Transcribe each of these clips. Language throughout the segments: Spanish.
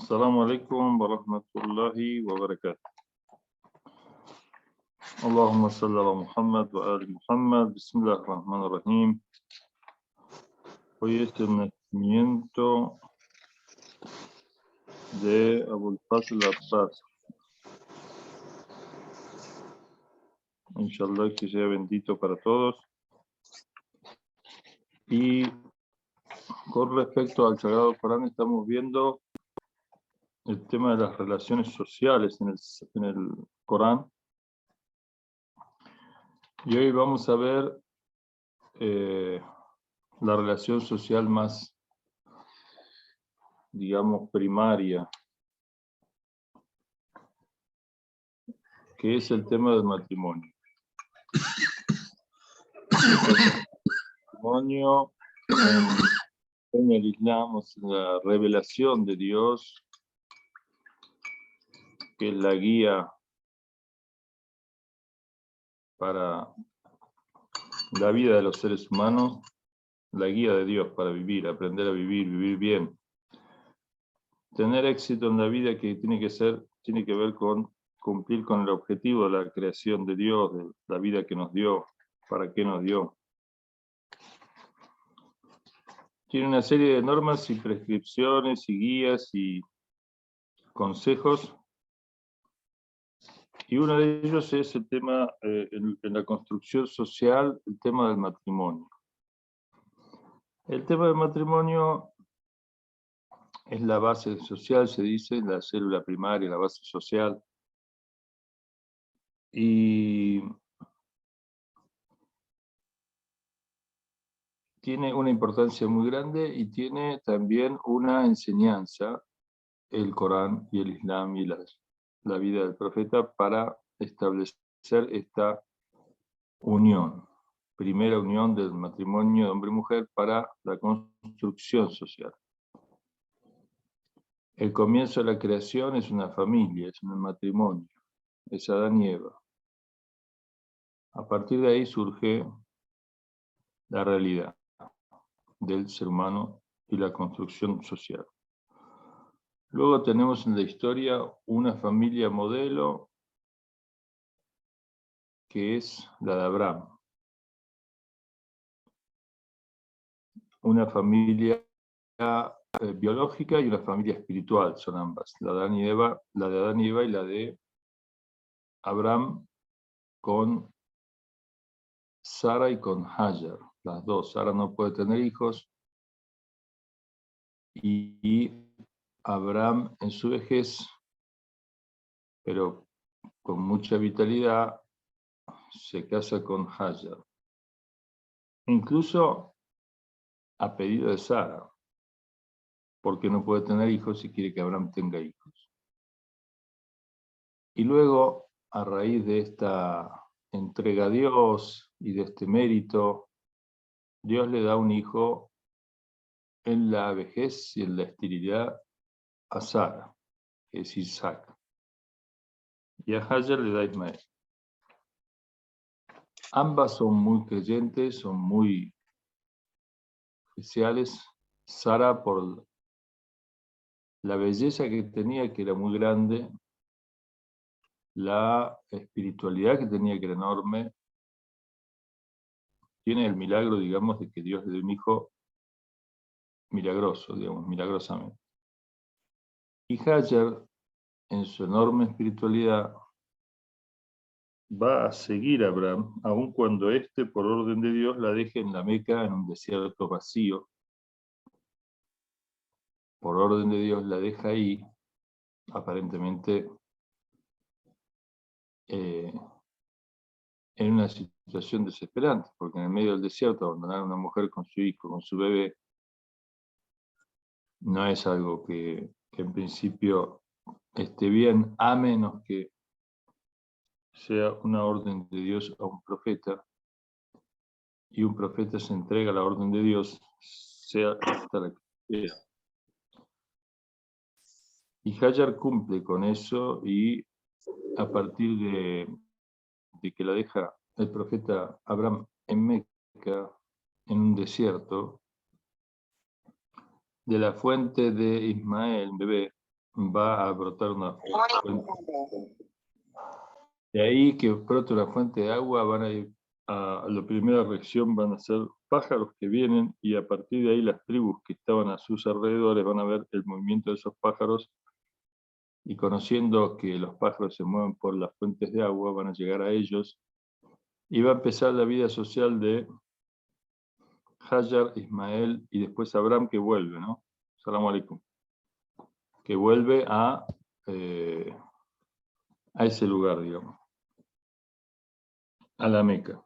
السلام عليكم ورحمة الله وبركاته. اللهم صل على Muhammad wa ali Muhammad. Bismillahirrahmanirrahim. Hoy es el nacimiento de Abul Fazl Abbas. Inshallah, que sea bendito para todos. Y con respecto al Sagrado Corán, estamos viendo el tema de las relaciones sociales en el Corán. Y hoy vamos a ver la relación social más, digamos, primaria, que es el tema del matrimonio. El matrimonio en el Islam es la revelación de Dios, que es la guía para la vida de los seres humanos, la guía de Dios para vivir, aprender a vivir, vivir bien. Tener éxito en la vida que tiene que ver con cumplir con el objetivo de la creación de Dios, de la vida que nos dio, para qué nos dio. Tiene una serie de normas y prescripciones y guías y consejos. Y uno de ellos es el tema, en la construcción social, el tema del matrimonio. El tema del matrimonio es la base social, se dice, la célula primaria, la base social. Y tiene una importancia muy grande y tiene también una enseñanza, el Corán y el Islam y la vida del profeta, para establecer esta unión, primera unión del matrimonio de hombre y mujer para la construcción social. El comienzo de la creación es una familia, es un matrimonio, es Adán y Eva. A partir de ahí surge la realidad del ser humano y la construcción social. Luego tenemos en la historia una familia modelo que es la de Abraham. Una familia biológica y una familia espiritual son ambas, la de Adán y Eva y la de Abraham con Sara y con Hagar, las dos. Sara no puede tener hijos y Abraham en su vejez, pero con mucha vitalidad, se casa con Hagar. Incluso a pedido de Sara, porque no puede tener hijos y quiere que Abraham tenga hijos. Y luego, a raíz de esta entrega a Dios y de este mérito, Dios le da un hijo en la vejez y en la esterilidad a Sara, que es Isaac. Y a Hagar le da Ismael. Ambas son muy creyentes, son muy especiales. Sara por la belleza que tenía, que era muy grande, la espiritualidad que tenía, que era enorme. Tiene el milagro, digamos, de que Dios le dé un hijo milagroso, digamos, milagrosamente. Y Hagar, en su enorme espiritualidad, va a seguir a Abraham, aun cuando éste, por orden de Dios, la deje en la Meca, en un desierto vacío. Por orden de Dios la deja ahí, aparentemente en una situación desesperante, porque en el medio del desierto abandonar a una mujer con su hijo, con su bebé, no es algo que en principio esté bien, a menos que sea una orden de Dios a un profeta, y un profeta se entrega a la orden de Dios, sea hasta la que sea. Y Hagar cumple con eso, y a partir de que la deja el profeta Abraham en Meca, en un desierto, de la fuente de Ismael, bebé, va a brotar una fuente. De ahí que brote una fuente de agua, van a ir a la primera reacción van a ser pájaros que vienen, y a partir de ahí las tribus que estaban a sus alrededores van a ver el movimiento de esos pájaros, y conociendo que los pájaros se mueven por las fuentes de agua, van a llegar a ellos, y va a empezar la vida social de Hajar, Ismael y después Abraham, que vuelve, ¿no? Salam alaikum. Que vuelve a ese lugar, digamos, a la Meca.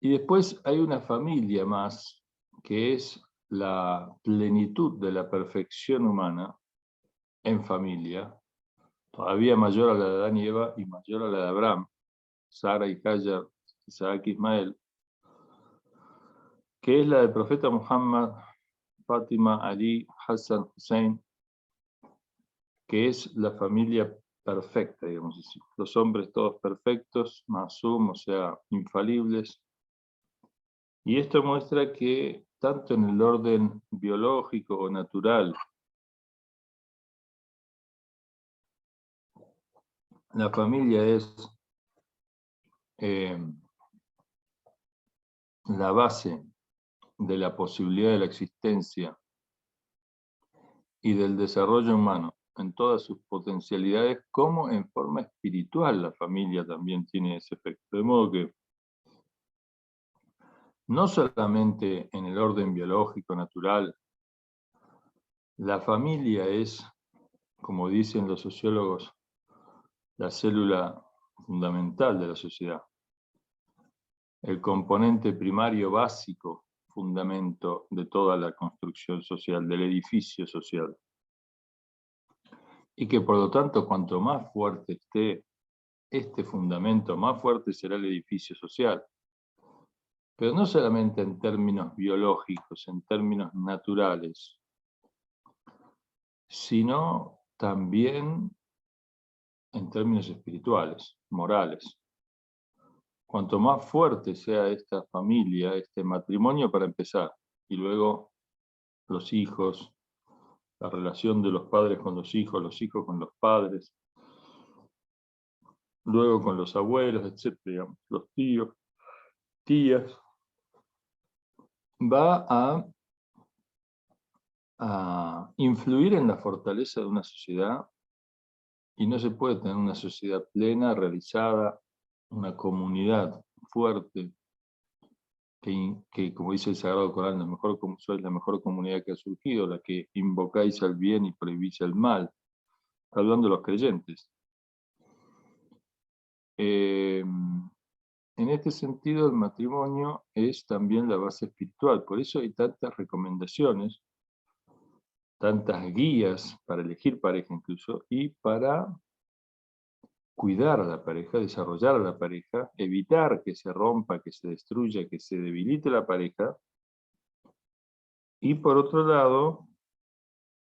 Y después hay una familia más, que es la plenitud de la perfección humana en familia, todavía mayor a la de Adán y Eva y mayor a la de Abraham, Sara y Hajar, Isaac y Ismael, que es la del profeta Muhammad, Fátima, Ali, Hassan, Hussein, que es la familia perfecta, digamos así. Los hombres todos perfectos, masum, o sea, infalibles. Y esto muestra que tanto en el orden biológico o natural, la familia es la base de la posibilidad de la existencia y del desarrollo humano en todas sus potencialidades, como en forma espiritual la familia también tiene ese efecto. De modo que no solamente en el orden biológico, natural, la familia es, como dicen los sociólogos, la célula fundamental de la sociedad, el componente primario básico, fundamento de toda la construcción social, del edificio social. Y que por lo tanto, cuanto más fuerte esté este fundamento, más fuerte será el edificio social. Pero no solamente en términos biológicos, en términos naturales, sino también en términos espirituales, morales. Cuanto más fuerte sea esta familia, este matrimonio para empezar, y luego los hijos, la relación de los padres con los hijos con los padres, luego con los abuelos, etc., los tíos, tías, va a influir en la fortaleza de una sociedad, y no se puede tener una sociedad plena, realizada, una comunidad fuerte, que como dice el Sagrado Corán, sois la mejor comunidad que ha surgido, la que invocáis al bien y prohibís el mal. Está hablando de los creyentes. En este sentido, el matrimonio es también la base espiritual. Por eso hay tantas recomendaciones, tantas guías para elegir pareja incluso, y para cuidar a la pareja, desarrollar a la pareja, evitar que se rompa, que se destruya, que se debilite la pareja. Y por otro lado,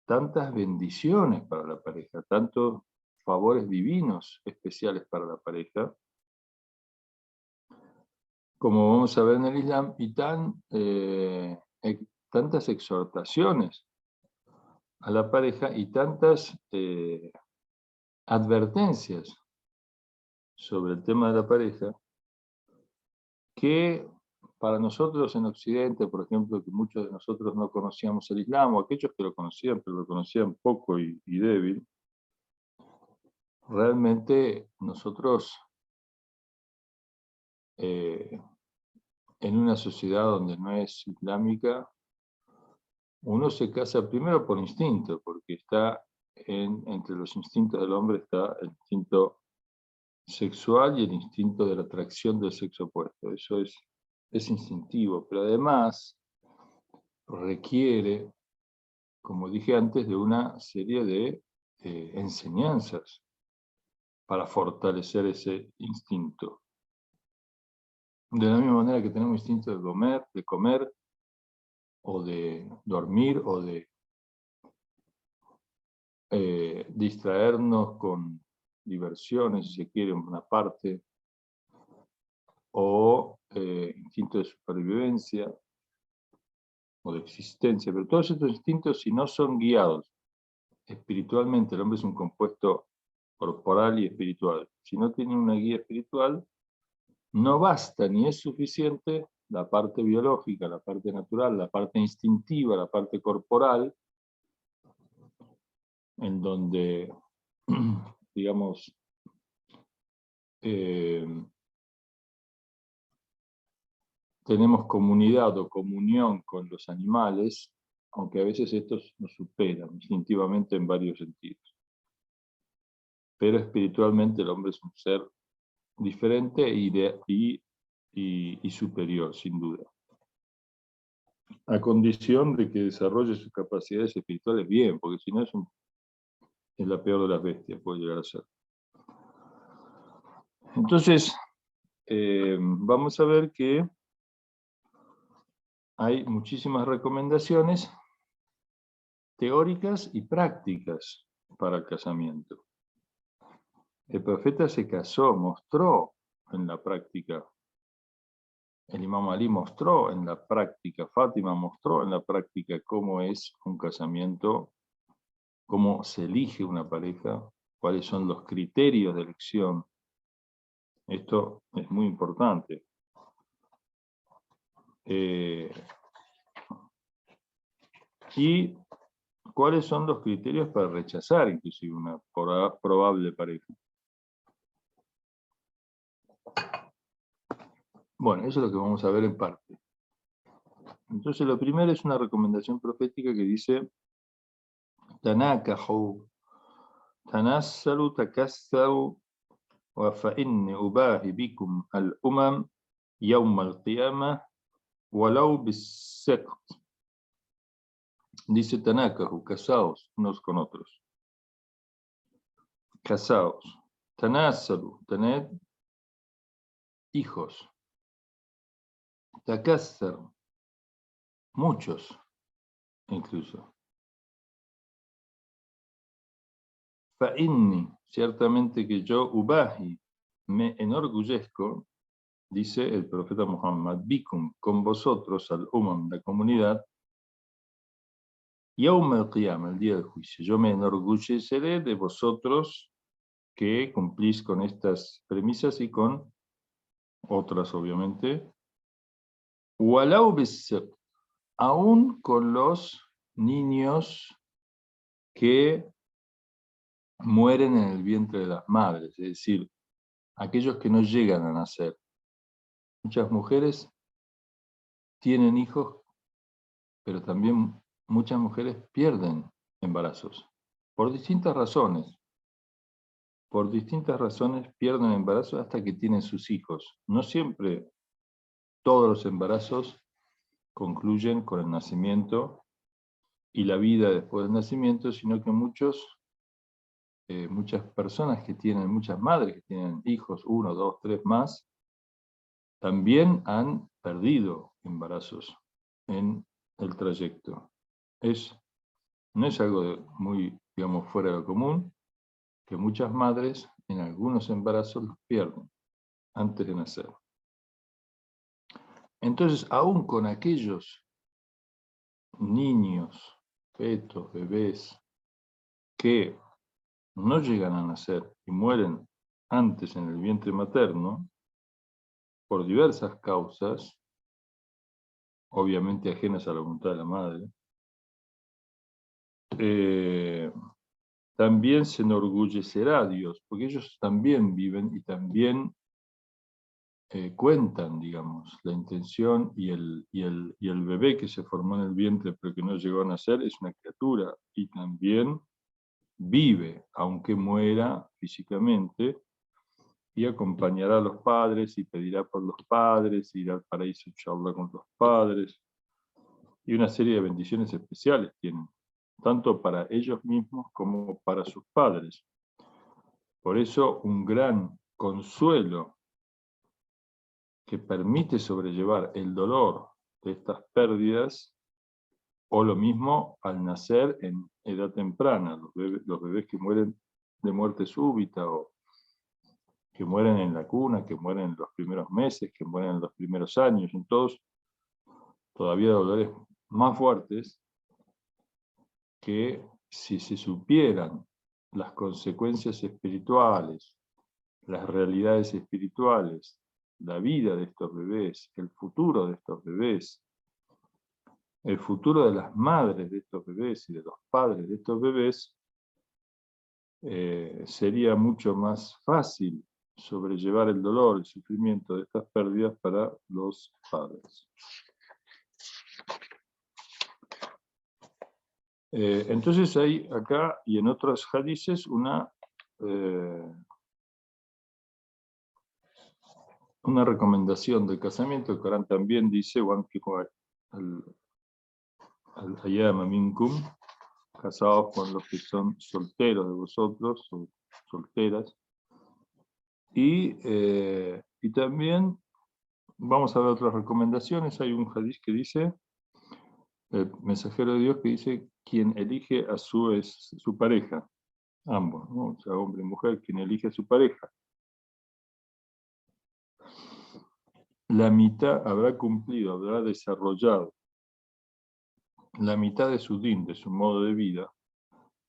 tantas bendiciones para la pareja, tantos favores divinos especiales para la pareja, como vamos a ver en el Islam, y tantas exhortaciones a la pareja y tantas advertencias sobre el tema de la pareja, que para nosotros en Occidente, por ejemplo, que muchos de nosotros no conocíamos el Islam, o aquellos que lo conocían, pero lo conocían poco y débil, realmente nosotros en una sociedad donde no es islámica, uno se casa primero por instinto, porque entre los instintos del hombre está el instinto sexual y el instinto de la atracción del sexo opuesto. Eso es instintivo, pero además requiere, como dije antes, de una serie de enseñanzas para fortalecer ese instinto. De la misma manera que tenemos instinto de comer, o de dormir, o de distraernos con diversiones, si se quiere, en una parte, o instinto de supervivencia o de existencia, pero todos estos instintos, si no son guiados espiritualmente el hombre es un compuesto corporal y espiritual. Si no tiene una guía espiritual, no basta ni es suficiente la parte biológica, la parte natural, la parte instintiva, la parte corporal, en donde, digamos, tenemos comunidad o comunión con los animales, aunque a veces estos nos superan instintivamente en varios sentidos. Pero espiritualmente el hombre es un ser diferente y superior, sin duda. A condición de que desarrolle sus capacidades espirituales bien, porque si no es la peor de las bestias, puede llegar a ser. Entonces, vamos a ver que hay muchísimas recomendaciones teóricas y prácticas para el casamiento. El profeta se casó, mostró en la práctica. El Imam Ali mostró en la práctica, Fátima mostró en la práctica cómo es un casamiento, cómo se elige una pareja, cuáles son los criterios de elección. Esto es muy importante. Y cuáles son los criterios para rechazar inclusive una probable pareja. Bueno, eso es lo que vamos a ver en parte. Entonces, lo primero es una recomendación profética que dice: Tanakahu, tanassalu, takassaru, wa fa inni ubahi bikum al-umam yawm al-qiyamah walau bis-saqt. Dice Tanakahu, casaos unos con otros. Casaos. Tanassalu, tened hijos. Takassar, muchos incluso. Fa inni, ciertamente que yo, ubahi, me enorgullezco, dice el profeta Muhammad, bikum, con vosotros, al umam, la comunidad, yawm al-qiyamah, el día del juicio. Yo me enorgulleceré de vosotros que cumplís con estas premisas y con otras, obviamente. Walau bis-sibt, aún con los niños que mueren en el vientre de las madres, es decir, aquellos que no llegan a nacer. Muchas mujeres tienen hijos, pero también muchas mujeres pierden embarazos, por distintas razones. Por distintas razones pierden embarazos hasta que tienen sus hijos. No siempre todos los embarazos concluyen con el nacimiento y la vida después del nacimiento, sino que muchas personas que tienen, muchas madres que tienen hijos, 1, 2, 3 más, también han perdido embarazos en el trayecto. No es algo muy, digamos, fuera de lo común, que muchas madres en algunos embarazos los pierden antes de nacer. Entonces, aún con aquellos niños, fetos, bebés, que no llegan a nacer y mueren antes en el vientre materno, por diversas causas, obviamente ajenas a la voluntad de la madre, también se enorgullecerá Dios, porque ellos también viven y también cuentan, digamos, la intención y el bebé que se formó en el vientre pero que no llegó a nacer es una criatura y también vive, aunque muera físicamente, y acompañará a los padres y pedirá por los padres, irá al paraíso inshallah con los padres, y una serie de bendiciones especiales tienen, tanto para ellos mismos como para sus padres. Por eso un gran consuelo que permite sobrellevar el dolor de estas pérdidas, o lo mismo al nacer en edad temprana, los bebés que mueren de muerte súbita, o que mueren en la cuna, que mueren en los primeros meses, que mueren en los primeros años, en todos todavía dolores más fuertes que si se supieran las consecuencias espirituales, las realidades espirituales, la vida de estos bebés, el futuro de estos bebés, el futuro de las madres de estos bebés y de los padres de estos bebés, sería mucho más fácil sobrellevar el dolor, el sufrimiento de estas pérdidas para los padres. Entonces hay acá y en otros hadices una recomendación del casamiento. El Corán también dice: al-ayyama minkum, casados con los que son solteros de vosotros, o solteras. Y también vamos a ver otras recomendaciones. Hay un hadiz que dice, el mensajero de Dios, que dice: quien elige a su pareja, ambos, ¿no? O sea, hombre y mujer, quien elige a su pareja, la mitad habrá cumplido, habrá desarrollado la mitad de su din, de su modo de vida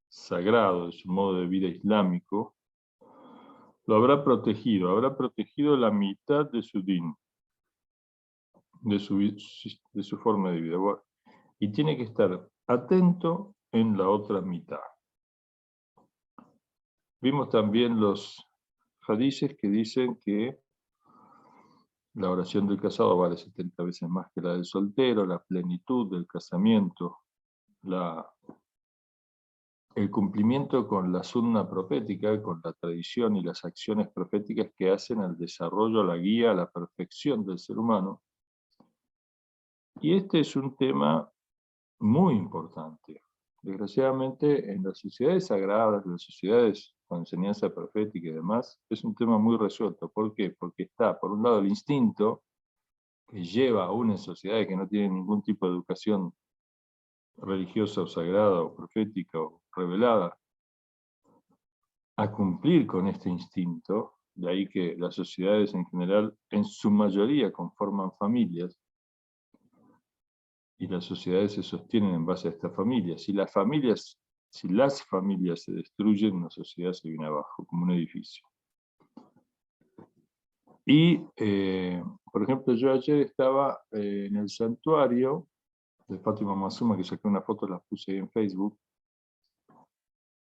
sagrado, de su modo de vida islámico, lo habrá protegido la mitad de su din, de su forma de vida. Y tiene que estar atento en la otra mitad. Vimos también los hadices que dicen que la oración del casado vale 70 veces más que la del soltero, la plenitud del casamiento, el cumplimiento con la sunna profética, con la tradición y las acciones proféticas que hacen al desarrollo, a la guía, a la perfección del ser humano. Y este es un tema muy importante. Desgraciadamente, en las sociedades sagradas, en las sociedades con enseñanza profética y demás, es un tema muy resuelto. ¿Por qué? Porque está, por un lado, el instinto que lleva a una sociedad que no tiene ningún tipo de educación religiosa o sagrada o profética o revelada, a cumplir con este instinto. De ahí que las sociedades en general, en su mayoría, conforman familias, y las sociedades se sostienen en base a estas familias. Si las familias se destruyen, una sociedad se viene abajo, como un edificio. Y, por ejemplo, yo ayer estaba en el santuario de Fátima Masuma, que saqué una foto, la puse ahí en Facebook,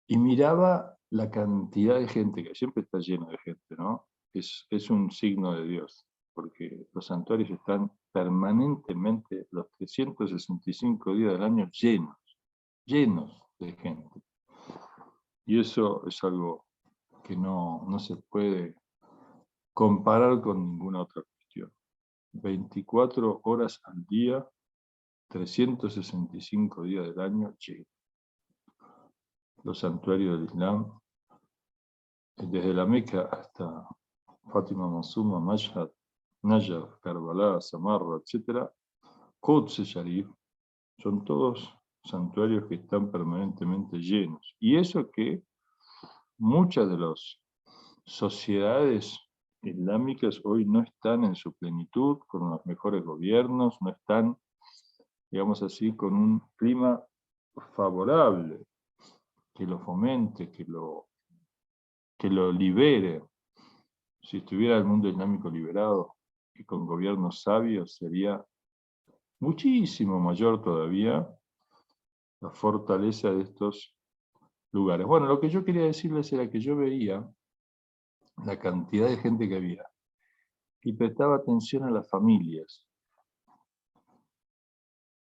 y miraba la cantidad de gente, que siempre está lleno de gente, ¿no? Es un signo de Dios, porque los santuarios están permanentemente, los 365 días del año, llenos de gente. Y eso es algo que no se puede comparar con ninguna otra cuestión. 24 horas al día, 365 días del año, llenos. Los santuarios del Islam, desde la Meca hasta Fátima Masuma, Mashhad, Najaf, Karbala, Samarra, etc., Quds Sharif, son todos santuarios que están permanentemente llenos. Y eso que muchas de las sociedades islámicas hoy no están en su plenitud, con los mejores gobiernos, no están, digamos así, con un clima favorable que lo fomente, que lo libere. Si estuviera el mundo islámico liberado y con gobiernos sabios, sería muchísimo mayor todavía la fortaleza de estos lugares. Bueno, lo que yo quería decirles era que yo veía la cantidad de gente que había y prestaba atención a las familias.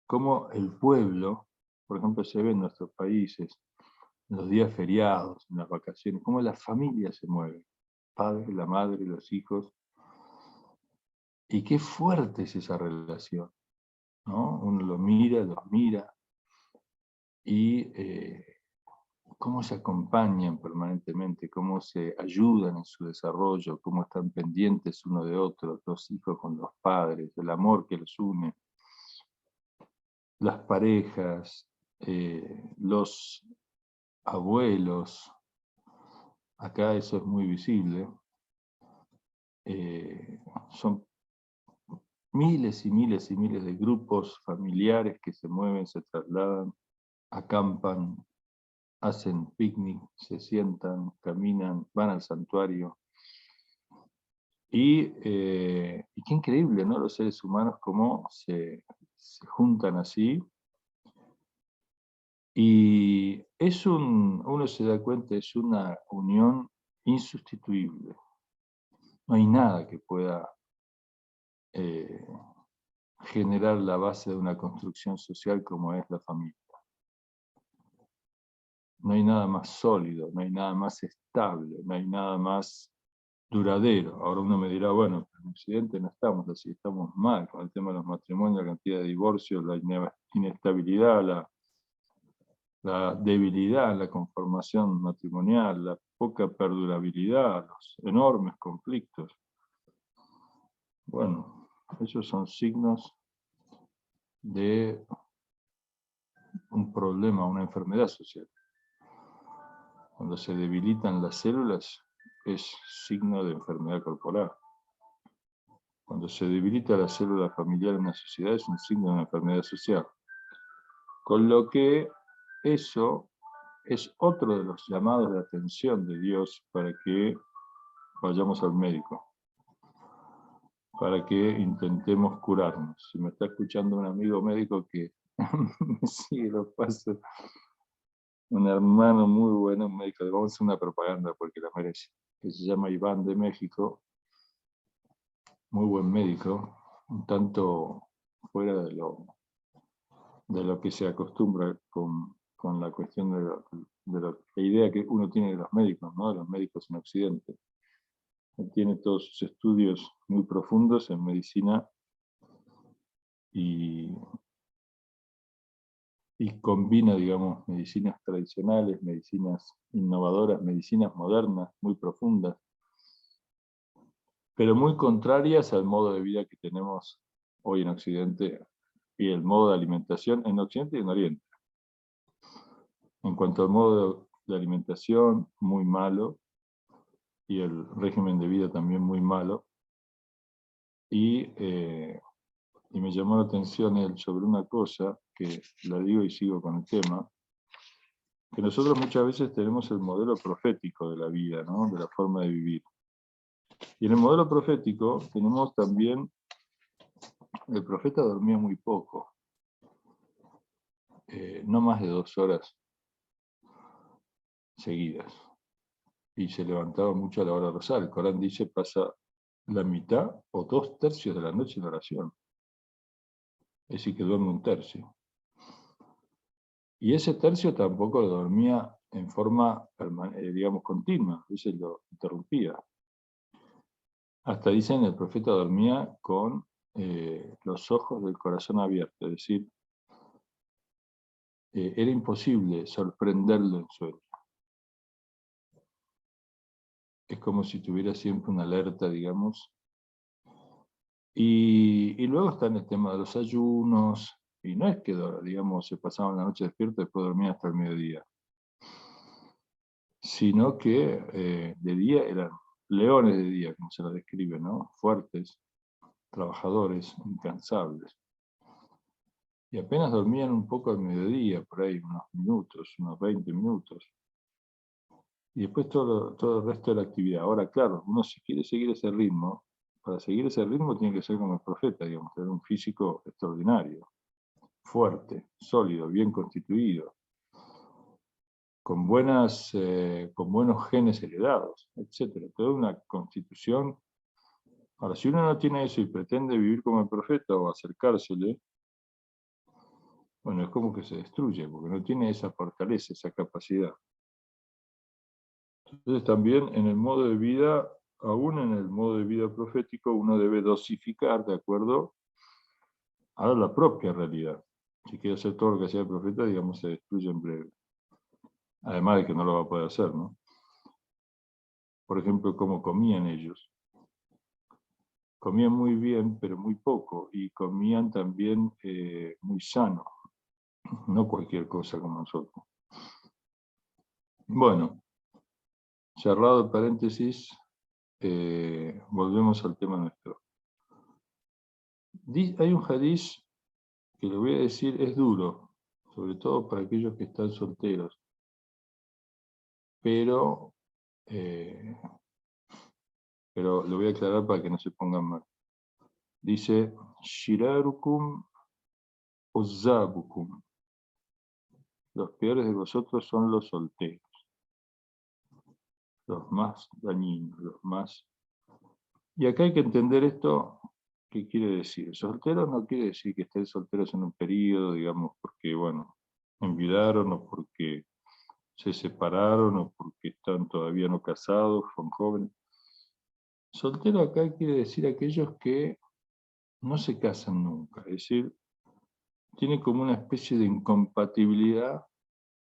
Cómo el pueblo, por ejemplo, se ve en nuestros países, en los días feriados, en las vacaciones, cómo las familias se mueven, padre, la madre, los hijos. Y qué fuerte es esa relación, ¿no? Uno los mira, y cómo se acompañan permanentemente, cómo se ayudan en su desarrollo, cómo están pendientes uno de otro, los hijos con los padres, el amor que los une, las parejas, los abuelos. Acá eso es muy visible. Son miles y miles y miles de grupos familiares que se mueven, se trasladan, acampan, hacen picnic, se sientan, caminan, van al santuario. Y qué increíble, ¿no? Los seres humanos cómo se juntan así. Y uno se da cuenta, es una unión insustituible. No hay nada que pueda eh, generar la base de una construcción social como es la familia. No hay nada más sólido, no hay nada más estable, no hay nada más duradero. Ahora uno me dirá, bueno, en Occidente no estamos así, estamos mal con el tema de los matrimonios, la cantidad de divorcios, la inestabilidad, la debilidad en la conformación matrimonial, la poca perdurabilidad, los enormes conflictos. Bueno, esos son signos de un problema, una enfermedad social. Cuando se debilitan las células, es signo de enfermedad corporal. Cuando se debilita la célula familiar en una sociedad, es un signo de una enfermedad social. Con lo que eso es otro de los llamados de atención de Dios para que vayamos al médico, para que intentemos curarnos. Si me está escuchando un amigo médico que me sigue los pasos, un hermano muy bueno, un médico, le vamos a hacer una propaganda porque la merece, que se llama Iván de México, muy buen médico, un tanto fuera de lo que se acostumbra con la cuestión de la idea que uno tiene de los médicos, ¿no? De los médicos en Occidente. Él tiene todos sus estudios muy profundos en medicina y combina, digamos, medicinas tradicionales, medicinas innovadoras, medicinas modernas, muy profundas, pero muy contrarias al modo de vida que tenemos hoy en Occidente y el modo de alimentación en Occidente y en Oriente. En cuanto al modo de alimentación, muy malo, y el régimen de vida también muy malo, y me llamó la atención él sobre una cosa, que la digo y sigo con el tema, que nosotros muchas veces tenemos el modelo profético de la vida, ¿no? De la forma de vivir. Y en el modelo profético tenemos también, el profeta dormía muy poco, no más de 2 horas seguidas, y se levantaba mucho a la hora de rezar. El Corán dice, pasa la mitad o 2/3 de la noche en oración, es decir, que duerme 1/3. Y ese tercio tampoco lo dormía en forma, digamos, continua, a veces lo interrumpía. Hasta dicen el profeta dormía con los ojos del corazón abiertos, es decir, era imposible sorprenderlo en sueño. Es como si tuviera siempre una alerta, digamos. Y luego está en el tema de los ayunos, y no es que, digamos, se pasaban la noche despierto y después dormía hasta el mediodía, sino que de día eran leones de día, como se los describe, ¿no? Fuertes, trabajadores, incansables. Y apenas dormían un poco al mediodía, por ahí, unos minutos, unos 20 minutos. Y después todo el resto de la actividad. Ahora, claro, uno si quiere seguir ese ritmo, para seguir ese ritmo tiene que ser como el profeta, digamos, tener un físico extraordinario, fuerte, sólido, bien constituido, con buenos genes heredados, etc. Toda una constitución. Ahora, si uno no tiene eso y pretende vivir como el profeta o acercársele, bueno, es como que se destruye, porque no tiene esa fortaleza, esa capacidad. Entonces también en el modo de vida, aún en el modo de vida profético, uno debe dosificar de acuerdo a la propia realidad. Si quiere hacer todo lo que hacía el profeta, digamos, se destruye en breve. Además de que no lo va a poder hacer, ¿no? Por ejemplo, cómo comían ellos. Comían muy bien, pero muy poco, y comían también muy sano, no cualquier cosa como nosotros. Bueno, cerrado el paréntesis, volvemos al tema nuestro. Hay un hadiz que le voy a decir es duro, sobre todo para aquellos que están solteros. pero lo voy a aclarar para que no se pongan mal. Dice, Shirarukum Ozabukum. Los peores de vosotros son los solteros. Los más dañinos, los más... Y acá hay que entender esto, ¿qué quiere decir? Soltero no quiere decir que estén solteros en un periodo, digamos, porque, bueno, enviudaron o porque se separaron o porque están todavía no casados, son jóvenes. Soltero acá quiere decir aquellos que no se casan nunca, es decir, tiene como una especie de incompatibilidad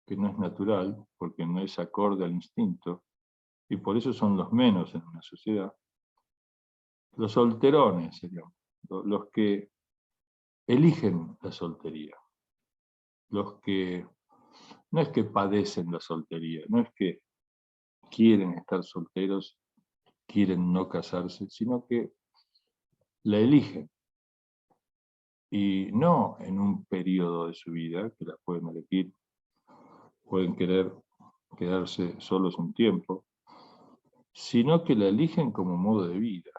que no es natural, porque no es acorde al instinto, y por eso son los menos en una sociedad. Los solterones serían los que eligen la soltería, los que no es que padecen la soltería, no es que quieren estar solteros, quieren no casarse, sino que la eligen. Y no en un periodo de su vida, que la pueden elegir, pueden querer quedarse solos un tiempo, sino que la eligen como modo de vida.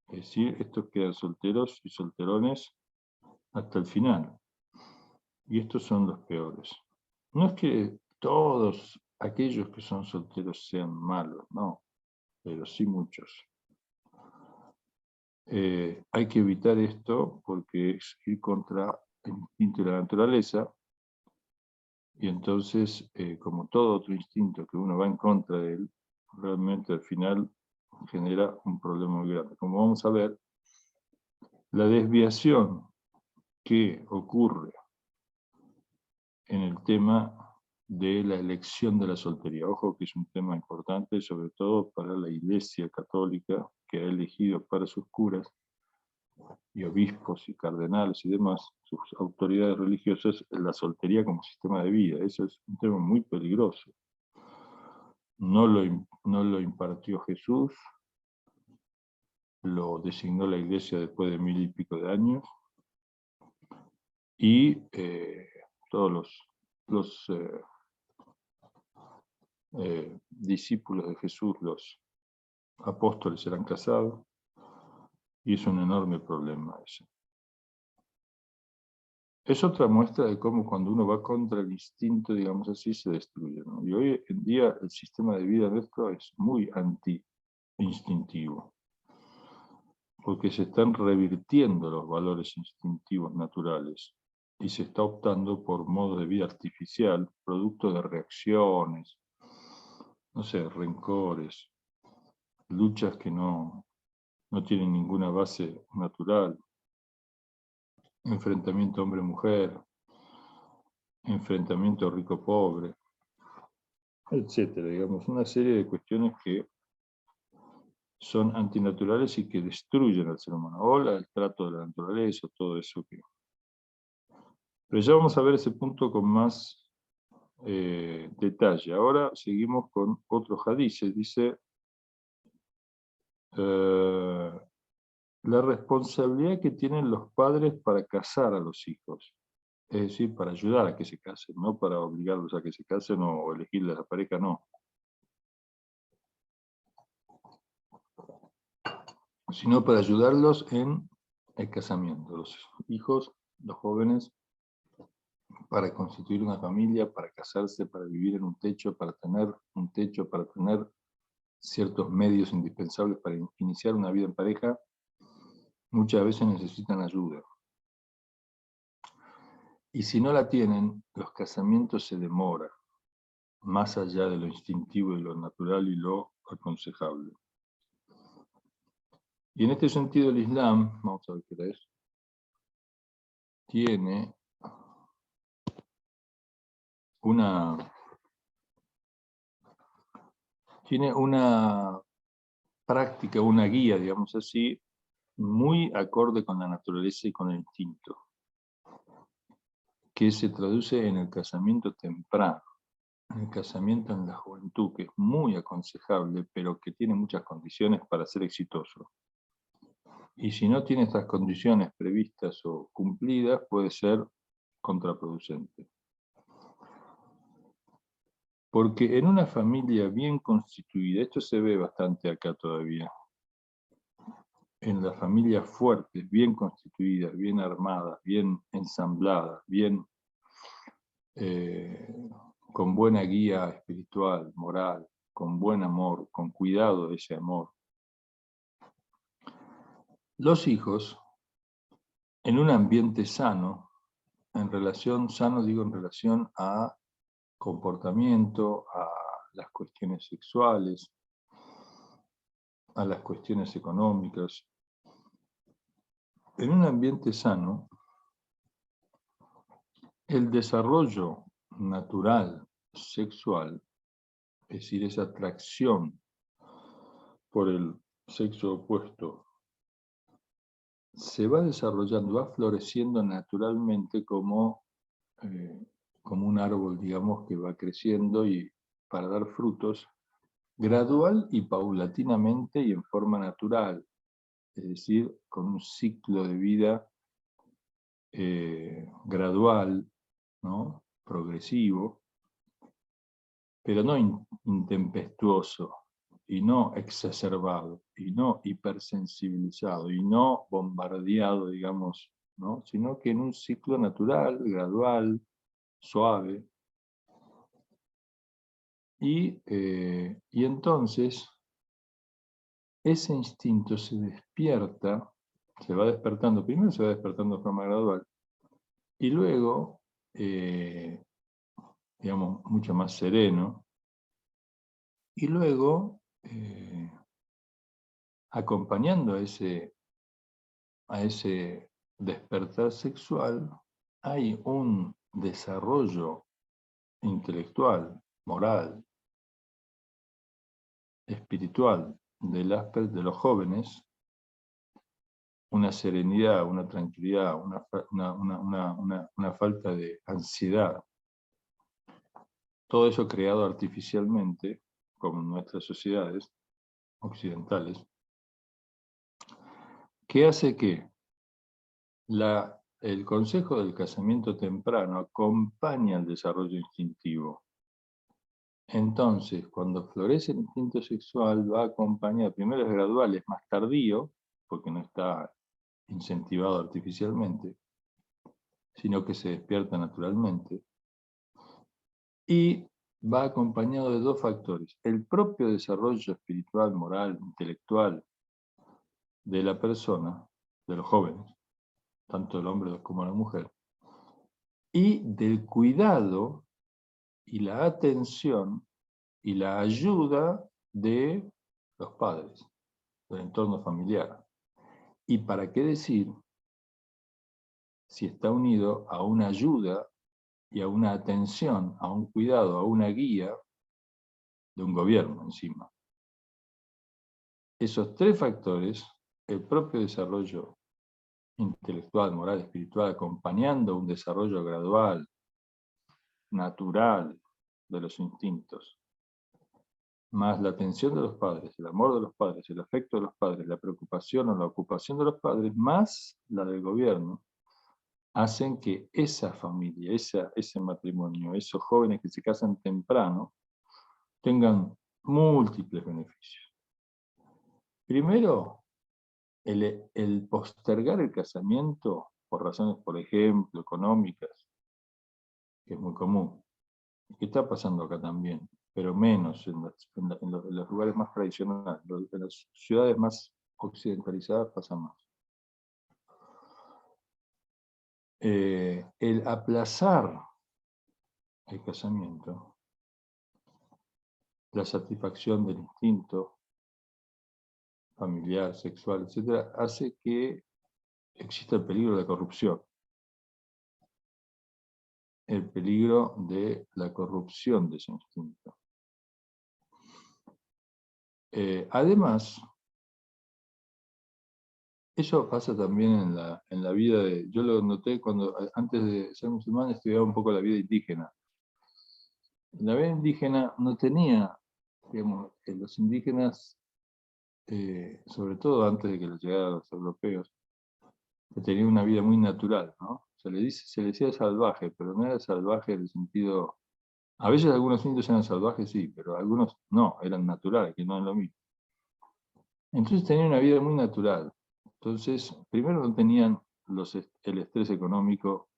Es decir, estos quedan solteros y solterones hasta el final. Y estos son los peores. No es que todos aquellos que son solteros sean malos, no, pero sí muchos. Hay que evitar esto porque es ir contra el instinto de la naturaleza, y entonces, como todo otro instinto que uno va en contra de él, realmente al final genera un problema muy grande. Como vamos a ver, la desviación que ocurre en el tema de la elección de la soltería. Ojo que es un tema importante, sobre todo para la Iglesia Católica, que ha elegido para sus curas y obispos y cardenales y demás, sus autoridades religiosas, la soltería como sistema de vida. Eso es un tema muy peligroso. No lo impartió Jesús, lo designó la Iglesia después de 1000 y pico de años, y todos los discípulos de Jesús, los apóstoles, eran casados, y es un enorme problema ese. Es otra muestra de cómo cuando uno va contra el instinto, digamos así, se destruye, ¿no? Y hoy en día el sistema de vida nuestro es muy anti-instintivo, porque se están revirtiendo los valores instintivos naturales y se está optando por modos de vida artificial, producto de reacciones, no sé, rencores, luchas que no tienen ninguna base natural, enfrentamiento hombre-mujer, enfrentamiento rico-pobre, etcétera, digamos, una serie de cuestiones que son antinaturales y que destruyen al ser humano, o el trato de la naturaleza, todo eso que... Pero ya vamos a ver ese punto con más detalle. Ahora seguimos con otro hadiz. Dice, la responsabilidad que tienen los padres para casar a los hijos, es decir, para ayudar a que se casen, no para obligarlos a que se casen o elegirles a la pareja, no. Sino para ayudarlos en el casamiento, los hijos, los jóvenes, para constituir una familia, para casarse, para vivir en un techo, para tener un techo, para tener ciertos medios indispensables para iniciar una vida en pareja, muchas veces necesitan ayuda. Y si no la tienen, los casamientos se demoran, más allá de lo instintivo y lo natural y lo aconsejable. Y en este sentido el Islam, vamos a ver qué es, tiene una práctica, una guía, digamos así, muy acorde con la naturaleza y con el instinto, que se traduce en el casamiento temprano, en el casamiento en la juventud, que es muy aconsejable, pero que tiene muchas condiciones para ser exitoso. Y si no tiene estas condiciones previstas o cumplidas, puede ser contraproducente. Porque en una familia bien constituida, esto se ve bastante acá todavía, en las familias fuertes, bien constituidas, bien armadas, bien ensambladas, bien con buena guía espiritual, moral, con buen amor, con cuidado de ese amor. Los hijos, en un ambiente sano, sano digo en relación a comportamiento, a las cuestiones sexuales, a las cuestiones económicas. En un ambiente sano, el desarrollo natural sexual, es decir, esa atracción por el sexo opuesto, se va desarrollando, va floreciendo naturalmente como un árbol, digamos, que va creciendo y para dar frutos gradual y paulatinamente y en forma natural, es decir, con un ciclo de vida gradual, ¿no? Progresivo, pero no intempestuoso, y no exacerbado, y no hipersensibilizado, y no bombardeado, digamos, ¿no? Sino que en un ciclo natural, gradual, suave. Y entonces ese instinto se despierta, se va despertando, primero se va despertando de forma gradual, y luego, digamos, mucho más sereno, y luego, acompañando a ese despertar sexual, hay un desarrollo intelectual, moral, espiritual de los jóvenes, una serenidad, una tranquilidad, una falta de ansiedad. Todo eso creado artificialmente, como en nuestras sociedades occidentales, que hace que el consejo del casamiento temprano acompaña el desarrollo instintivo. Entonces, cuando florece el instinto sexual, va acompañado, primero es gradual, es más tardío, porque no está incentivado artificialmente, sino que se despierta naturalmente, y va acompañado de dos factores: el propio desarrollo espiritual, moral, intelectual de la persona, de los jóvenes, tanto el hombre como la mujer, y del cuidado y la atención y la ayuda de los padres, del entorno familiar. ¿Y para qué decir si está unido a una ayuda y a una atención, a un cuidado, a una guía de un gobierno encima? Esos tres factores, el propio desarrollo intelectual, moral, espiritual, acompañando un desarrollo gradual, natural de los instintos, más la atención de los padres, el amor de los padres, el afecto de los padres, la preocupación o la ocupación de los padres, más la del gobierno, hacen que esa familia, ese matrimonio, esos jóvenes que se casan temprano, tengan múltiples beneficios. Primero, el postergar el casamiento por razones, por ejemplo, económicas, que es muy común, y que está pasando acá también, pero menos en los lugares más tradicionales. En las ciudades más occidentalizadas pasa más. El aplazar el casamiento, la satisfacción del instinto familiar, sexual, etc., hace que exista el peligro de la corrupción. El peligro de la corrupción de ese instinto. Además, eso pasa también en la vida de... Yo lo noté cuando, antes de ser musulmán, estudiaba un poco la vida indígena. La vida indígena no tenía, digamos, los indígenas, sobre todo antes de que les llegaran los europeos, que tenían una vida muy natural, ¿no? Se le decía salvaje, pero no era salvaje en el sentido A veces algunos indios eran salvajes, sí, pero algunos no, eran naturales, que no es lo mismo. Entonces tenían una vida muy natural. Entonces, primero no tenían el estrés económico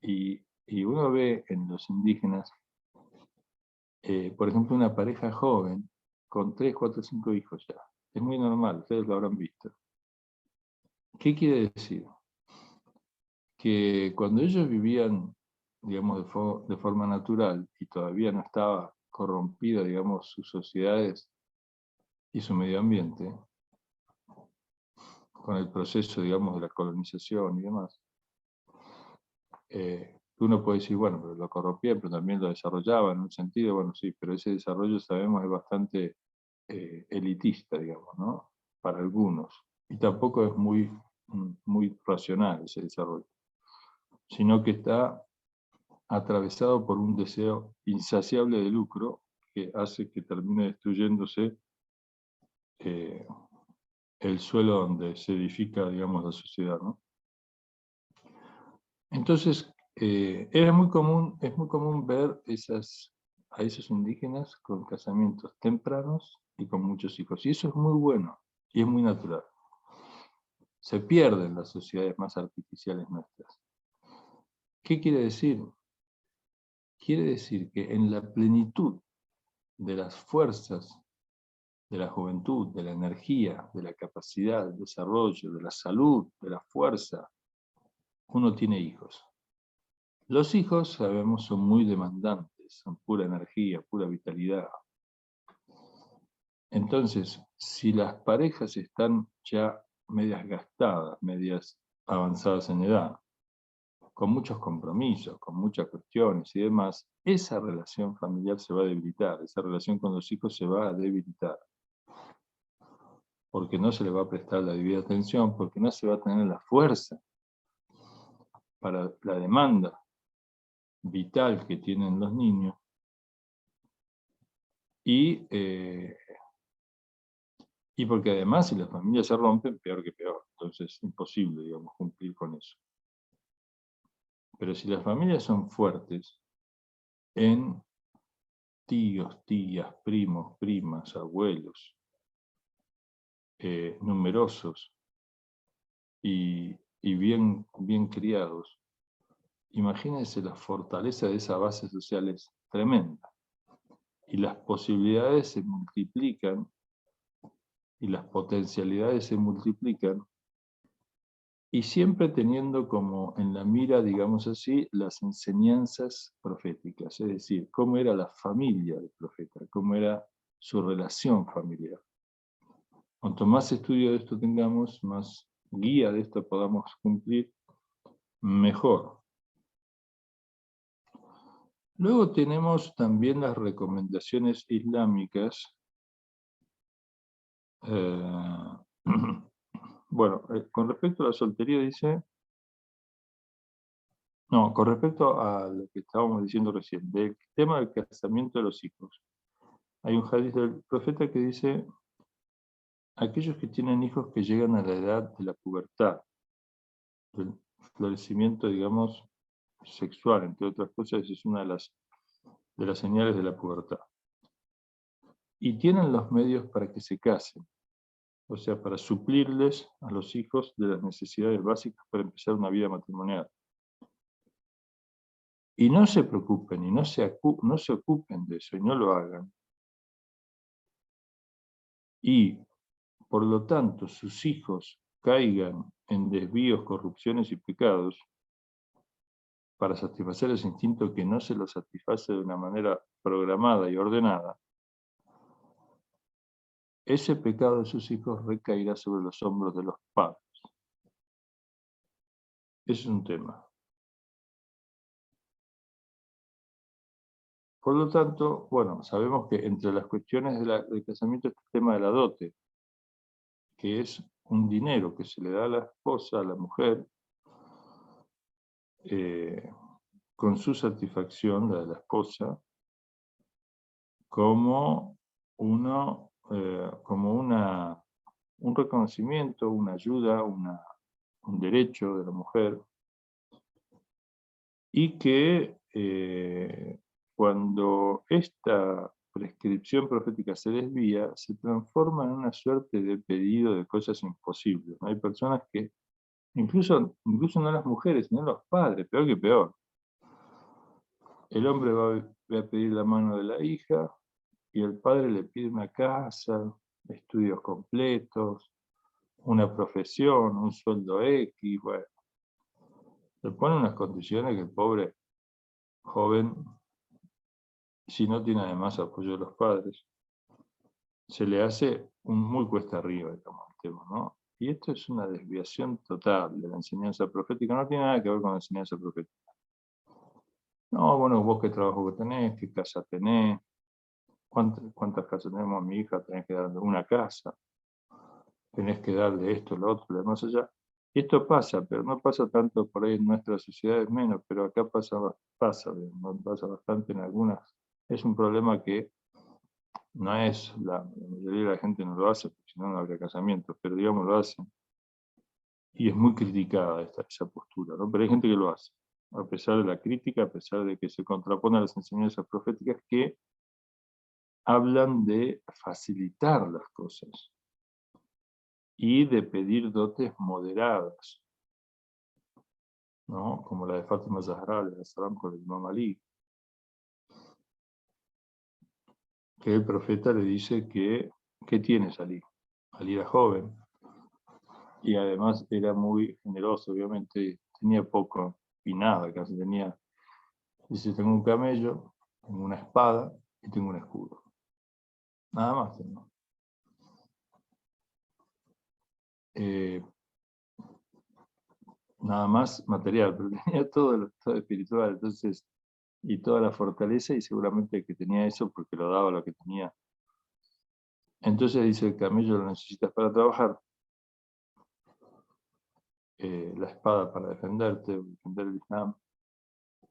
y uno ve en los indígenas, por ejemplo, una pareja joven con 3, 4, 5 hijos ya. Es muy normal, ustedes lo habrán visto. ¿Qué quiere decir? Que cuando ellos vivían, digamos, de forma natural y todavía no estaba corrompida, digamos, sus sociedades y su medio ambiente, con el proceso, digamos, de la colonización y demás, uno puede decir, bueno, pero lo corrompían, pero también lo desarrollaban en un sentido, bueno, sí, pero ese desarrollo, sabemos, es bastante elitista, digamos, ¿no? Para algunos. Y tampoco es muy racional ese desarrollo, sino que está atravesado por un deseo insaciable de lucro que hace que termine destruyéndose eh, el suelo donde se edifica, digamos, la sociedad, ¿no? Entonces, es muy común ver a esos indígenas con casamientos tempranos y con muchos hijos. Y eso es muy bueno y es muy natural. Se pierden las sociedades más artificiales nuestras. ¿Qué quiere decir? Quiere decir que en la plenitud de las fuerzas de la juventud, de la energía, de la capacidad, del desarrollo, de la salud, de la fuerza, uno tiene hijos. Los hijos, sabemos, son muy demandantes, son pura energía, pura vitalidad. Entonces, si las parejas están ya medias gastadas, medias avanzadas en edad, con muchos compromisos, con muchas cuestiones y demás, esa relación familiar se va a debilitar, esa relación con los hijos se va a debilitar, porque no se le va a prestar la debida atención, porque no se va a tener la fuerza para la demanda vital que tienen los niños, y porque además si las familias se rompen, peor que peor, entonces es imposible, digamos, cumplir con eso. Pero si las familias son fuertes en tíos, tías, primos, primas, abuelos, numerosos y bien criados, imagínense la fortaleza de esa base social es tremenda. Y las posibilidades se multiplican y las potencialidades se multiplican, y siempre teniendo como en la mira, digamos así, las enseñanzas proféticas, es decir, cómo era la familia del profeta, cómo era su relación familiar. Cuanto más estudio de esto tengamos, más guía de esto podamos cumplir, mejor. Luego tenemos también las recomendaciones islámicas. Bueno, con respecto a la soltería dice, no, con respecto a lo que estábamos diciendo recién, del tema del casamiento de los hijos. Hay un hadith del profeta que dice, aquellos que tienen hijos que llegan a la edad de la pubertad, del florecimiento, digamos, sexual, entre otras cosas, es una de las señales de la pubertad. Y tienen los medios para que se casen, o sea, para suplirles a los hijos de las necesidades básicas para empezar una vida matrimonial. Y no se preocupen y no se ocupen de eso y no lo hagan. Y, por lo tanto, sus hijos caigan en desvíos, corrupciones y pecados para satisfacer ese instinto que no se lo satisface de una manera programada y ordenada, ese pecado de sus hijos recaerá sobre los hombros de los padres. Ese es un tema. Por lo tanto, bueno, sabemos que entre las cuestiones del casamiento está el tema de la dote, que es un dinero que se le da a la esposa, a la mujer, con su satisfacción, la de la esposa, como un reconocimiento, una ayuda, un derecho de la mujer, y que cuando esta prescripción profética se desvía, se transforma en una suerte de pedido de cosas imposibles, ¿no? Hay personas que, incluso no las mujeres, sino los padres, peor que peor. El hombre va a pedir la mano de la hija y el padre le pide una casa, estudios completos, una profesión, un sueldo X, bueno. Le pone unas condiciones que el pobre joven, si no tiene además apoyo de los padres, se le hace un muy cuesta arriba, digamos, el tema, ¿no? Y esto es una desviación total de la enseñanza profética, no tiene nada que ver con la enseñanza profética. No, bueno, vos qué trabajo que tenés, qué casa tenés, cuántas casas tenemos, mi hija, tenés que darle una casa, tenés que darle esto, lo otro, lo demás allá. Y esto pasa, pero no pasa tanto por ahí en nuestras sociedades menos, pero acá pasa bastante en algunas. Es un problema que no es, la mayoría de la gente no lo hace, porque si no, no habría casamientos, pero digamos lo hacen. Y es muy criticada esa postura, ¿no? Pero hay gente que lo hace, a pesar de la crítica, a pesar de que se contrapone a las enseñanzas proféticas que hablan de facilitar las cosas y de pedir dotes moderadas, ¿no? Como la de Fátima Zahra, de Salam con el Imam Ali, que el profeta le dice que, ¿qué tienes, Ali? Ali era joven y además era muy generoso, obviamente, tenía poco y nada, casi tenía, dice, tengo un camello, tengo una espada y tengo un escudo. Nada más tengo. Eh, nada más material, pero tenía todo espiritual, entonces, y toda la fortaleza, y seguramente que tenía eso porque lo daba lo que tenía. Entonces dice, el camello lo necesitas para trabajar, la espada para defenderte, defender el Islam,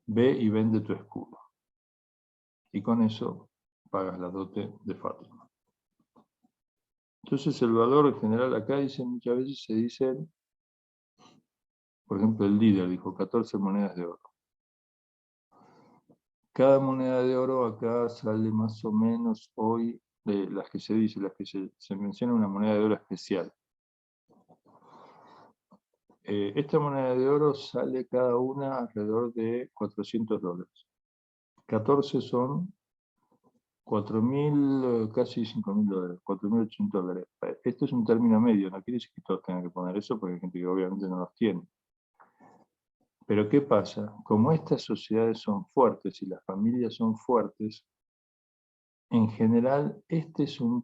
ve y vende tu escudo. Y con eso pagas la dote de Fátima. Entonces el valor general acá dice, muchas veces se dice, por ejemplo, el líder dijo 14 monedas de oro. Cada moneda de oro acá sale más o menos hoy, de las que se dice, las que se menciona una moneda de oro especial. Esta moneda de oro sale cada una alrededor de $400. 14 son 4.000, casi $5.000, $4.800. Esto es un término medio, no quiere decir que todos tengan que poner eso, porque hay gente que obviamente no los tiene. Pero ¿qué pasa? Como estas sociedades son fuertes y las familias son fuertes, en general este es una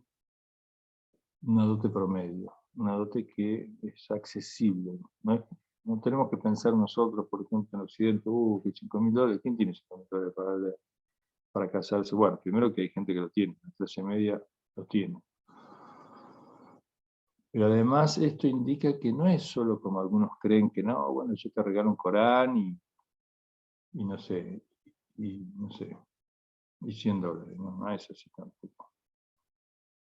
dote promedio, una dote que es accesible. No tenemos que pensar nosotros, por ejemplo, en Occidente, que $5.000, ¿quién tiene $5.000 para casarse? Bueno, primero que hay gente que lo tiene, la clase media lo tiene. Pero además esto indica que no es solo como algunos creen que no, bueno, yo te regalo un Corán y no sé, y $100, no es así tampoco.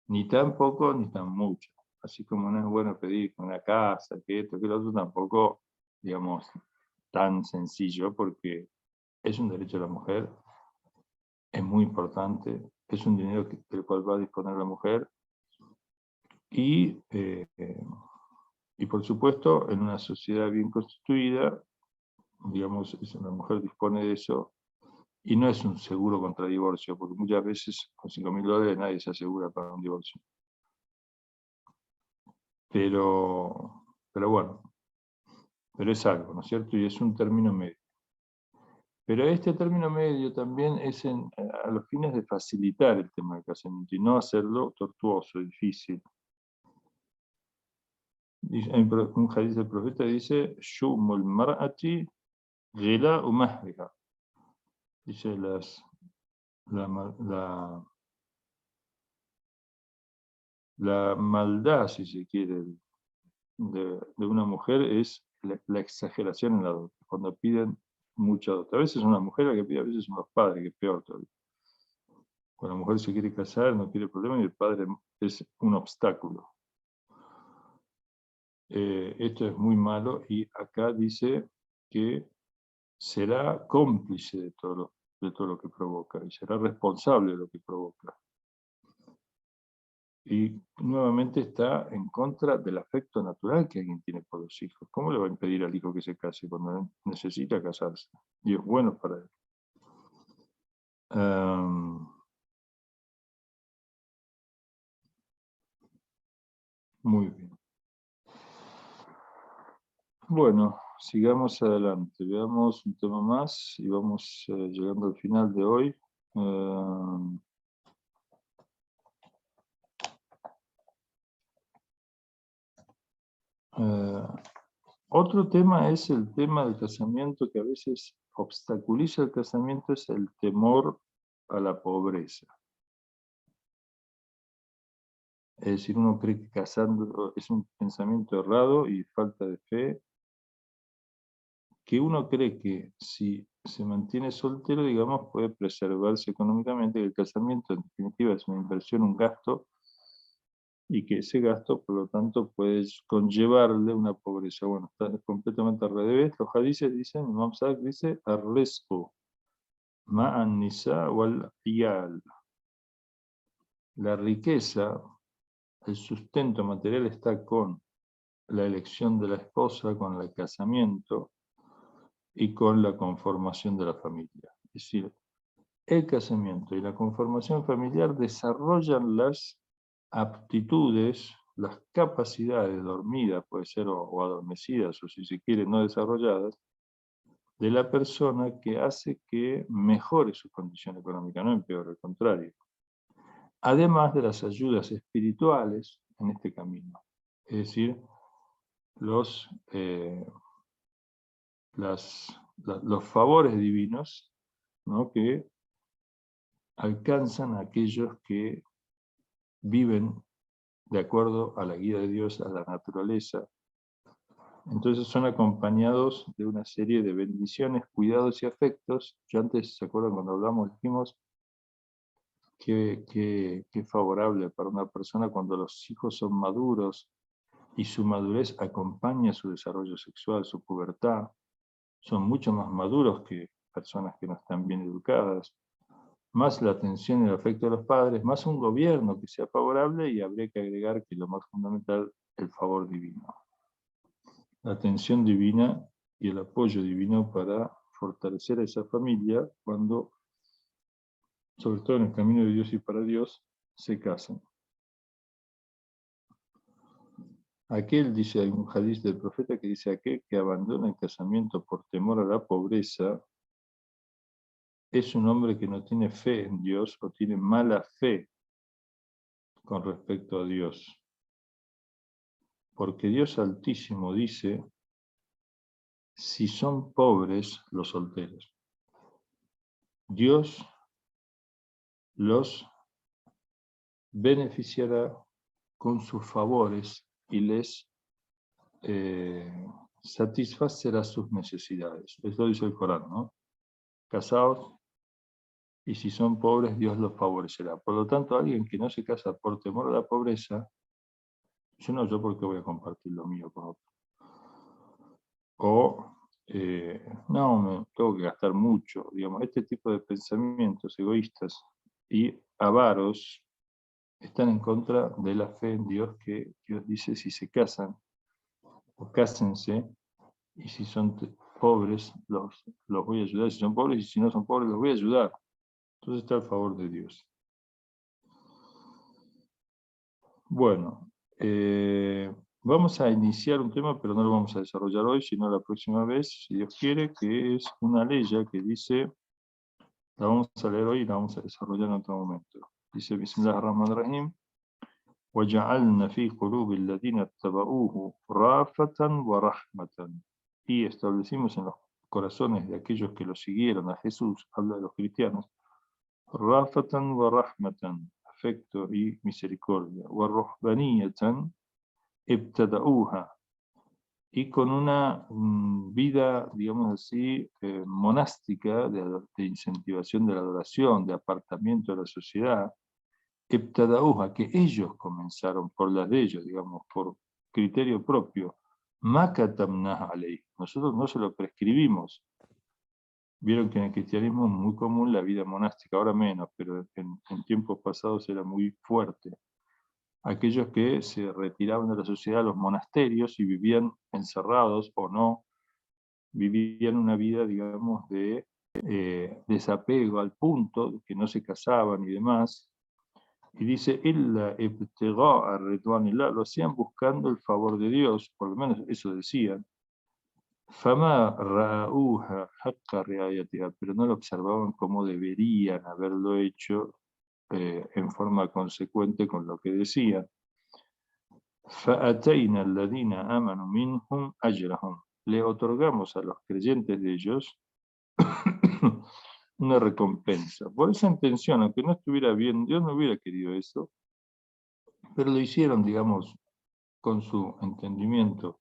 Ni tan poco ni tan mucho. Así como no es bueno pedir una casa, que esto, que lo otro, tampoco, digamos, tan sencillo, porque es un derecho de la mujer, es muy importante, es un dinero del cual va a disponer la mujer, y por supuesto, en una sociedad bien constituida, digamos, la mujer dispone de eso, y no es un seguro contra divorcio, porque muchas veces con $5.000 nadie se asegura para un divorcio. Pero bueno, pero es algo, ¿no es cierto? Y es un término medio. Pero este término medio también es a los fines de facilitar el tema del casamiento y no hacerlo tortuoso, difícil. Un hadith del profeta dice, Shumul mar'ati ghila umahriha. Dice la maldad, si se quiere, de una mujer es la exageración en la dote. Cuando piden mucha dote. A veces es una mujer la que pide, a veces son los padres, que es peor todavía. Cuando la mujer se quiere casar, no quiere problema y el padre es un obstáculo. Esto es muy malo y acá dice que será cómplice de todo de todo lo que provoca y será responsable de lo que provoca. Y nuevamente está en contra del afecto natural que alguien tiene por los hijos. ¿Cómo le va a impedir al hijo que se case cuando necesita casarse? Y es bueno para él. Muy bien. Bueno, sigamos adelante. Veamos un tema más y vamos llegando al final de hoy. Otro tema es el tema del casamiento que a veces obstaculiza el casamiento, es el temor a la pobreza. Es decir, uno cree que casando es un pensamiento errado y falta de fe, que uno cree que si se mantiene soltero, digamos, puede preservarse económicamente, que el casamiento en definitiva es una inversión, un gasto, y que ese gasto, por lo tanto, puede conllevarle una pobreza. Bueno, está completamente al revés. Los hadices dicen, Imam Sa'd dice, ar-rizqu ma'an nisa wal iyal. La riqueza, el sustento material está con la elección de la esposa, con el casamiento y con la conformación de la familia. Es decir, el casamiento y la conformación familiar desarrollan las aptitudes, las capacidades dormidas, puede ser, o adormecidas, o si se quiere, no desarrolladas, de la persona, que hace que mejore su condición económica, no empeore, al contrario. Además de las ayudas espirituales en este camino. Es decir, los favores divinos, ¿no?, que alcanzan a aquellos que viven de acuerdo a la guía de Dios, a la naturaleza. Entonces son acompañados de una serie de bendiciones, cuidados y afectos. Yo antes, ¿se acuerdan cuando hablamos? Dijimos que es favorable para una persona cuando los hijos son maduros y su madurez acompaña su desarrollo sexual, su pubertad. Son mucho más maduros que personas que no están bien educadas. Más la atención y el afecto de los padres, más un gobierno que sea favorable, y habría que agregar que lo más fundamental, el favor divino. La atención divina y el apoyo divino para fortalecer a esa familia cuando, sobre todo en el camino de Dios y para Dios, se casan. Aquel, dice, hay un hadiz del profeta que dice, aquel que abandona el casamiento por temor a la pobreza, es un hombre que no tiene fe en Dios o tiene mala fe con respecto a Dios. Porque Dios Altísimo dice, si son pobres los solteros, Dios los beneficiará con sus favores y les satisfacerá sus necesidades. Esto dice el Corán, ¿no? Casados, y si son pobres, Dios los favorecerá. Por lo tanto, alguien que no se casa por temor a la pobreza, yo porque voy a compartir lo mío con otro. O, no, me tengo que gastar mucho. Digamos, este tipo de pensamientos egoístas y avaros están en contra de la fe en Dios, que Dios dice, si se casan, o cásense, y si son pobres, los voy a ayudar. Si son pobres, y si no son pobres, los voy a ayudar. Entonces está a favor de Dios. Bueno, vamos a iniciar un tema, pero no lo vamos a desarrollar hoy, sino la próxima vez, si Dios quiere, que es una ley que dice, la vamos a leer hoy y la vamos a desarrollar en otro momento. Dice, Bismillahirrahmanirrahim, وَجَعَلْنَا فِي قُلُوبِ الَّذِينَ اتَّبَعُوهُ رَأْفَةً وَرَحْمَةً. Y establecimos en los corazones de aquellos que lo siguieron a Jesús, habla de los cristianos, رَأْفَةً وَرَحْمَةً, afecto y misericordia, وَرُهْبَانِيَّةً ابتدأوها, y con una vida, digamos así, monástica, de incentivación de la adoración, de apartamiento de la sociedad, ابتدأوها, que ellos comenzaron por las de ellos, digamos, por criterio propio. ما كتبناها عليه, nosotros no se lo prescribimos. Vieron que en el cristianismo es muy común la vida monástica, ahora menos, pero en tiempos pasados era muy fuerte. Aquellos que se retiraban de la sociedad a los monasterios y vivían encerrados o no, vivían una vida, digamos, de desapego al punto de que no se casaban y demás. Y dice, lo hacían buscando el favor de Dios, por lo menos eso decían. Fama ra'uha haqqa riayatiha, pero no lo observaban como deberían haberlo hecho en forma consecuente con lo que decían. فَأَتَيْنَا الَّذِينَ آمَنُوا مِنْهُمْ أَجْرَهُمْ. Le otorgamos a los creyentes de ellos una recompensa. Por esa intención, aunque no estuviera bien, Dios no hubiera querido eso, pero lo hicieron, digamos, con su entendimiento.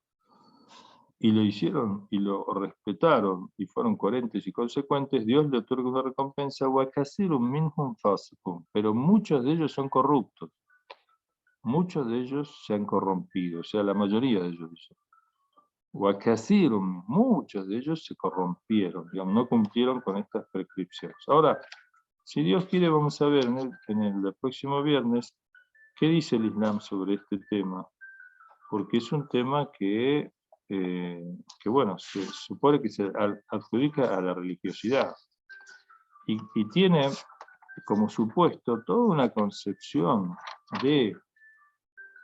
Y lo hicieron y lo respetaron y fueron coherentes y consecuentes, Dios le otorga una recompensa, وَكَثِيرٌ مِنْهُمْ فَاسِقُونَ, pero muchos de ellos son corruptos. Muchos de ellos se han corrompido, o sea, la mayoría de ellos. وَكَثِيرٌ, muchos de ellos se corrompieron, digamos, no cumplieron con estas prescripciones. Ahora, si Dios quiere, vamos a ver en el próximo viernes qué dice el Islam sobre este tema, porque es un tema que bueno, se supone que se adjudica a la religiosidad y tiene como supuesto toda una concepción de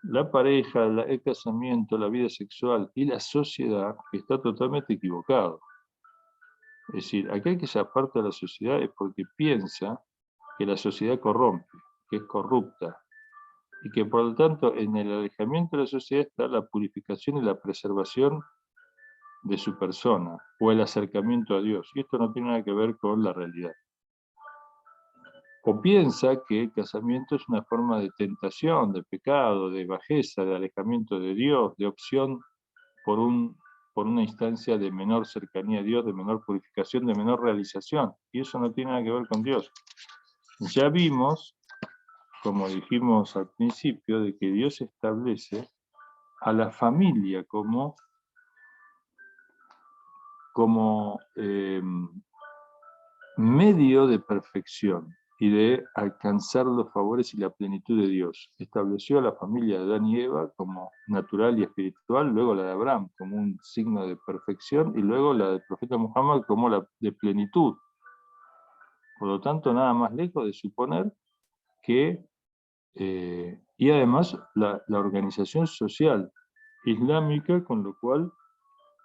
la pareja, el casamiento, la vida sexual y la sociedad que está totalmente equivocado. Es decir, aquel que se aparta de la sociedad es porque piensa que la sociedad corrompe, que es corrupta, y que por lo tanto en el alejamiento de la sociedad está la purificación y la preservación de su persona, o el acercamiento a Dios. Y esto no tiene nada que ver con la realidad. O piensa que el casamiento es una forma de tentación, de pecado, de bajeza, de alejamiento de Dios, de opción por una instancia de menor cercanía a Dios, de menor purificación, de menor realización. Y eso no tiene nada que ver con Dios. Ya vimos, como dijimos al principio, de que Dios establece a la familia como medio de perfección y de alcanzar los favores y la plenitud de Dios. Estableció a la familia de Adán y Eva como natural y espiritual, luego la de Abraham como un signo de perfección y luego la del profeta Muhammad como la de plenitud. Por lo tanto, nada más lejos de suponer que, y además la organización social islámica, con lo cual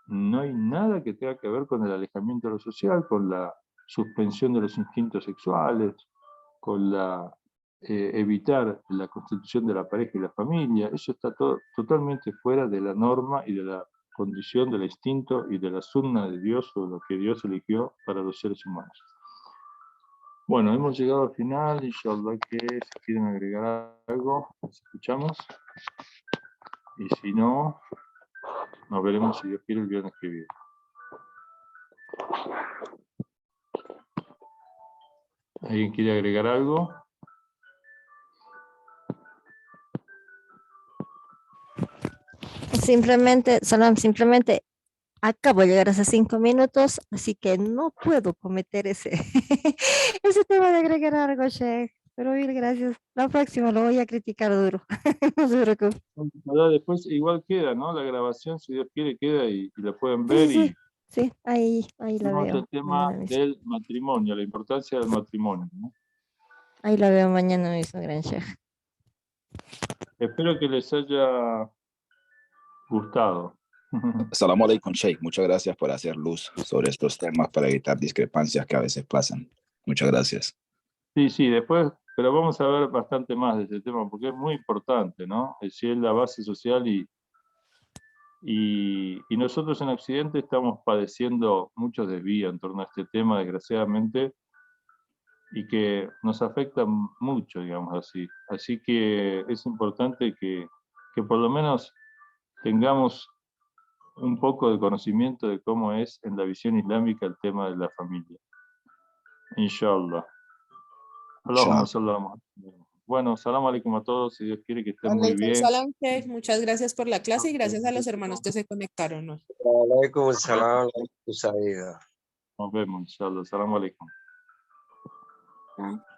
no hay nada que tenga que ver con el alejamiento de lo social, con la suspensión de los instintos sexuales, con evitar la constitución de la pareja y la familia. Eso está totalmente fuera de la norma y de la condición del instinto y de la sunna de Dios o lo que Dios eligió para los seres humanos. Bueno, hemos llegado al final, inshallah que si quieren agregar algo, nos escuchamos. Y si no, nos veremos si Dios quiere el viernes que viene. ¿Alguien quiere agregar algo? Simplemente, Salam, simplemente acabo de llegar hace 5 minutos, así que no puedo cometer ese, ese tema de agregar algo, Sheikh. Pero mil gracias. La próxima lo voy a criticar duro. No se preocupe. Después igual queda, ¿no? La grabación, si Dios quiere, queda y la pueden Sí, ver. sí, Y sí. Sí, ahí la vemos el veo tema mañana mismo. del matrimonio, la importancia del matrimonio, ¿no? Ahí la veo mañana mismo, gran Sheikh. Espero que les haya gustado. Assalamu alaikum, Sheikh. Muchas gracias por hacer luz sobre estos temas para evitar discrepancias que a veces pasan. Muchas gracias. Sí, después, pero vamos a ver bastante más de ese tema porque es muy importante, ¿no? Es decir, es la base social y nosotros en Occidente estamos padeciendo muchos desvíos en torno a este tema, desgraciadamente, y que nos afecta mucho, digamos así. Así que es importante que por lo menos tengamos un poco de conocimiento de cómo es en la visión islámica el tema de la familia. Inshallah. Allahumma sallam. Bueno, salam alaikum a todos, si Dios quiere que estén muy Alaikum bien. salam, Sheikh. Muchas gracias por la clase y gracias a los hermanos que se conectaron hoy. Alaikum salam, tu salida. Nos vemos, inshallah. Assalamu alaikum. Ah.